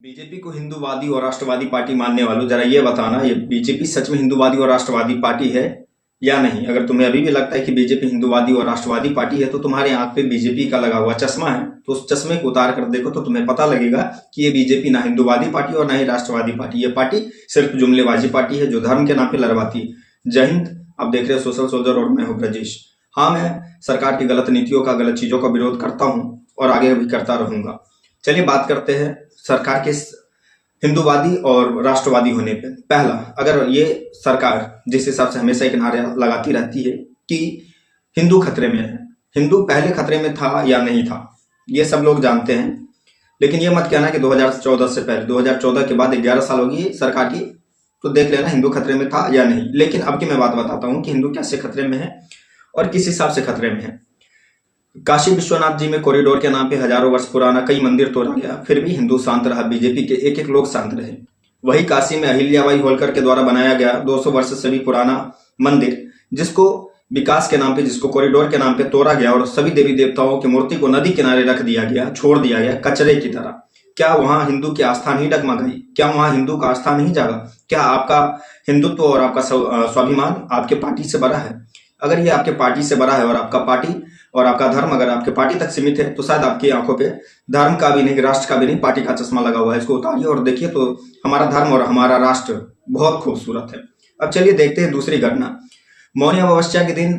BJP को हिंदूवादी और राष्ट्रवादी party मानने वालों जरा ये बताना, ये बीजेपी सच में हिंदूवादी और राष्ट्रवादी पार्टी है या नहीं। अगर तुम्हें अभी भी लगता है कि बीजेपी हिंदूवादी और राष्ट्रवादी पार्टी है तो तुम्हारे आंख पे बीजेपी का लगा हुआ चश्मा है, तो उस चश्मे को उतार कर देखो तो तुम्हें पता लगेगा कि ये बीजेपी ना हिंदूवादी पार्टी और ना ही राष्ट्रवादी पार्टी। ये पार्टी सिर्फ जुमलेबाजी पार्टी है जो धर्म के नाम पे लड़वाती है। जय हिंद। आप देख रहे हो सोशल सोल्जर और मैं हूं ब्रजेश। हाँ, मैं सरकार की गलत नीतियों का, गलत चीजों का विरोध करता हूँ और आगे भी करता रहूंगा। चलिए बात करते हैं सरकार के हिंदूवादी और राष्ट्रवादी होने पे। पहला, अगर ये सरकार जिस हिसाब से हमेशा एक नारा लगाती रहती है कि हिंदू खतरे में है, हिंदू पहले खतरे में था या नहीं था, ये सब लोग जानते हैं। लेकिन ये मत कहना कि 2014 से पहले, 2014 के बाद 11 साल होगी सरकार की, तो देख लेना हिंदू खतरे में था या नहीं। लेकिन अब की मैं बात बताता हूँ कि हिंदू कैसे खतरे में है और किस हिसाब से खतरे में है। काशी विश्वनाथ जी में कॉरिडोर के नाम पे हजारों वर्ष पुराना कई मंदिर तोड़ा गया, फिर भी हिंदू शांत रहा, बीजेपी के एक एक लोग शांत रहे। वही काशी में अहिल्याबाई होलकर के द्वारा बनाया गया 200 वर्ष से भी पुराना मंदिर, जिसको विकास के नाम पे, जिसको कॉरिडोर के नाम पे तोड़ा गया और सभी देवी देवताओं की मूर्ति को नदी किनारे रख दिया गया, छोड़ दिया गया कचरे की तरह। क्या वहां हिंदू की आस्था नहीं डगमगाई? क्या वहां हिंदू का आस्था नहीं जागा? क्या आपका हिंदुत्व और आपका स्वाभिमान आपके पार्टी से बड़ा है? अगर ये आपके पार्टी से बड़ा है और आपका पार्टी और आपका धर्म अगर आपके पार्टी तक सीमित है तो शायद आपकी आंखों पे धर्म का भी नहीं, राष्ट्र का भी नहीं, पार्टी का चश्मा लगा हुआ है। इसको उतारिए और देखिए तो हमारा धर्म और हमारा राष्ट्र बहुत खूबसूरत है। अब चलिए देखते हैं दूसरी घटना। मौनी अमावस्या के दिन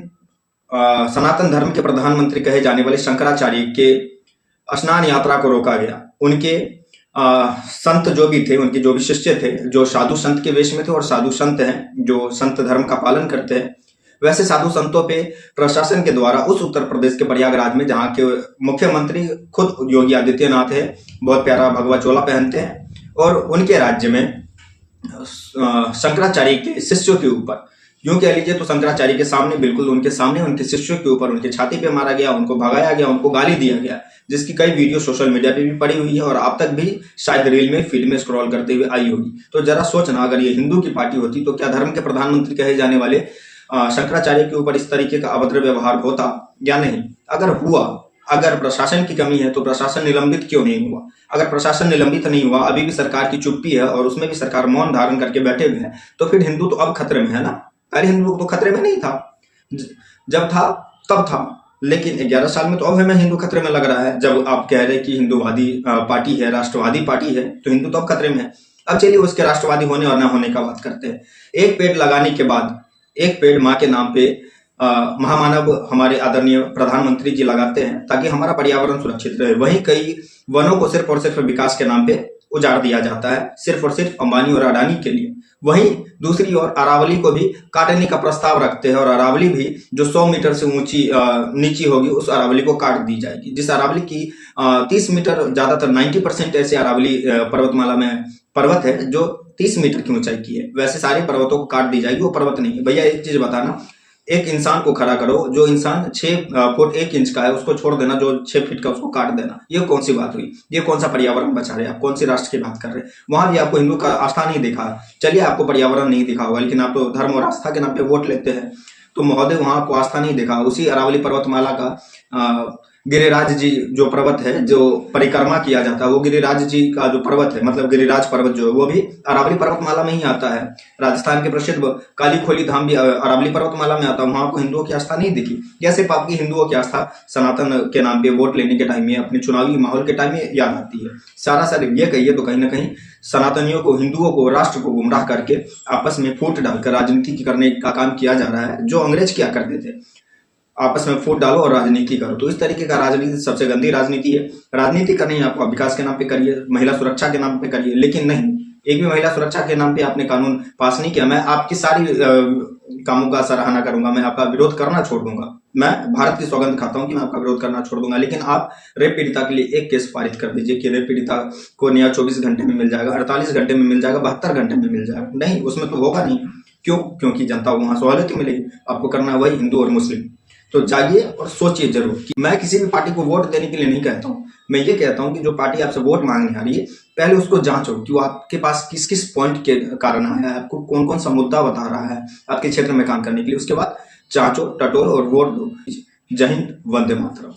सनातन धर्म के प्रधानमंत्री कहे जाने वाले शंकराचार्य के स्नान यात्रा को रोका गया। उनके संत जो भी थे, उनके जो भी शिष्य थे, जो साधु संत के वेश में थे, और साधु संत हैं जो संत धर्म का पालन करते हैं, वैसे साधु संतों पे प्रशासन के द्वारा उस उत्तर प्रदेश के प्रयागराज में, जहां के मुख्यमंत्री खुद योगी आदित्यनाथ है, बहुत प्यारा भगवा चोला पहनते हैं, और उनके राज्य में शंकराचार्य के शिष्यों के ऊपर, यूं कह लीजिए तो शंकराचार्य के सामने, बिल्कुल उनके सामने, उनके शिष्यों के ऊपर उनके छाती पे मारा गया, उनको भगाया गया, उनको गाली दिया गया, जिसकी कई वीडियो सोशल मीडिया पे भी पड़ी हुई है और आप तक भी शायद रील में, फीड में स्क्रॉल करते हुए आई होगी। तो जरा सोचना, अगर ये हिंदू की पार्टी होती तो क्या धर्म के प्रधानमंत्री कहे जाने वाले शंकराचार्य के ऊपर इस तरीके का अभद्र व्यवहार होता या नहीं? अगर हुआ, अगर प्रशासन की कमी है तो प्रशासन निलंबित क्यों नहीं हुआ? अगर प्रशासन निलंबित नहीं हुआ, अभी भी सरकार की चुप्पी है और उसमें भी सरकार मौन धारण करके बैठे हुए हैं, तो फिर हिंदू तो अब खतरे में है ना। पहले हिंदू तो खतरे में नहीं था, जब था तब था, लेकिन 11 साल में तो अब हमें हिंदू खतरे में लग रहा है। जब आप कह रहे हैं कि हिंदूवादी पार्टी है, राष्ट्रवादी पार्टी है, तो हिंदू तो अब खतरे में है। अब चलिए उसके राष्ट्रवादी होने और न होने का बात करते हैं। एक पेड़ लगाने के बाद, एक पेड़ माँ के नाम पे महामानव हमारे आदरणीय प्रधानमंत्री जी लगाते हैं ताकि हमारा पर्यावरण सुरक्षित रहे। वहीं कई वनों को सिर्फ और सिर्फ विकास के नाम पे उजाड़ दिया जाता है, सिर्फ और सिर्फ अंबानी और अडानी के लिए। वहीं दूसरी ओर अरावली को भी काटने का प्रस्ताव रखते हैं और अरावली भी जो 100 मीटर से ऊंची नीची होगी, उस अरावली को काट दी जाएगी। जिस अरावली की 30 मीटर, ज्यादातर 90% ऐसे अरावली पर्वतमाला में पर्वत है जो 30 मीटर की ऊंचाई की है, वैसे सारे पर्वतों को काट दी जाएगी। वो पर्वत नहीं है। भैया एक चीज बताना, एक इंसान को खड़ा करो, जो इंसान 6 फुट 1 इंच का है उसको छोड़ देना, जो 6 फीट का उसको काट देना। ये कौन सी बात हुई? ये कौन सा पर्यावरण बचा रहे हैं आप? कौन सी राष्ट्र की बात कर रहे हैं? वहां भी आपको हिंदू का आस्था नहीं दिखा। चलिए आपको पर्यावरण नहीं दिखा होगा, लेकिन आप तो धर्म और आस्था के नाम पे वोट लेते हैं, तो महोदय वहां आपको आस्था नहीं दिखा। उसी अरावली पर्वतमाला का गिरिराज जी जो पर्वत है, जो परिक्रमा किया जाता है, वो गिरिराज जी का जो पर्वत है, मतलब गिरिराज पर्वत जो है, वो भी अरावली पर्वतमाला में ही आता है। राजस्थान के प्रसिद्ध काली खोली धाम भी अरावली पर्वतमाला में आता है। वहां को हिंदुओं की आस्था नहीं दिखी। या सिर्फ आपकी हिंदुओं की आस्था सनातन के नाम पे वोट लेने के टाइम में, अपने चुनावी माहौल के टाइम में याद आती है। सारा ये कहिए तो कहीं ना कहीं सनातनियों को, हिंदुओं को, राष्ट्र को गुमराह करके आपस में फूट डालकर राजनीति करने का काम किया जा रहा है, जो अंग्रेज किया करते थे। आपस में फूट डालो और राजनीति करो। तो इस तरीके का राजनीति सबसे गंदी राजनीति है। राजनीति करनी है आपको, विकास के नाम पे करिए, महिला सुरक्षा के नाम पे करिए, लेकिन नहीं, एक भी महिला सुरक्षा के नाम पे आपने कानून पास नहीं किया। मैं आपकी सारी कामों का सराहना करूंगा, मैं आपका विरोध करना छोड़ दूंगा। मैं भारत की सौगंध खाता हूं कि मैं आपका विरोध करना छोड़ दूंगा, लेकिन आप रेप पीड़िता के लिए एक केस पारित कर दीजिए कि रेप पीड़िता को न्याय 24 घंटे में मिल जाएगा, 48 घंटे में मिल जाएगा, 72 घंटे में मिल जाएगा। नहीं, उसमें तो होगा नहीं। क्यों? क्योंकि जनता को वहां सहूलियत मिलेगी। आपको करना वही हिंदू और मुस्लिम। तो जाइए और सोचिए जरूर कि मैं किसी भी पार्टी को वोट देने के लिए नहीं कहता हूं। मैं ये कहता हूं कि जो पार्टी आपसे वोट मांगने आ रही है, पहले उसको जांचो कि वो आपके पास किस किस पॉइंट के कारण आया है, आपको कौन कौन सा मुद्दा बता रहा है आपके क्षेत्र में काम करने के लिए। उसके बाद जांचो, टटोलो और वोट दो। जय हिंद, वंदे मातरम।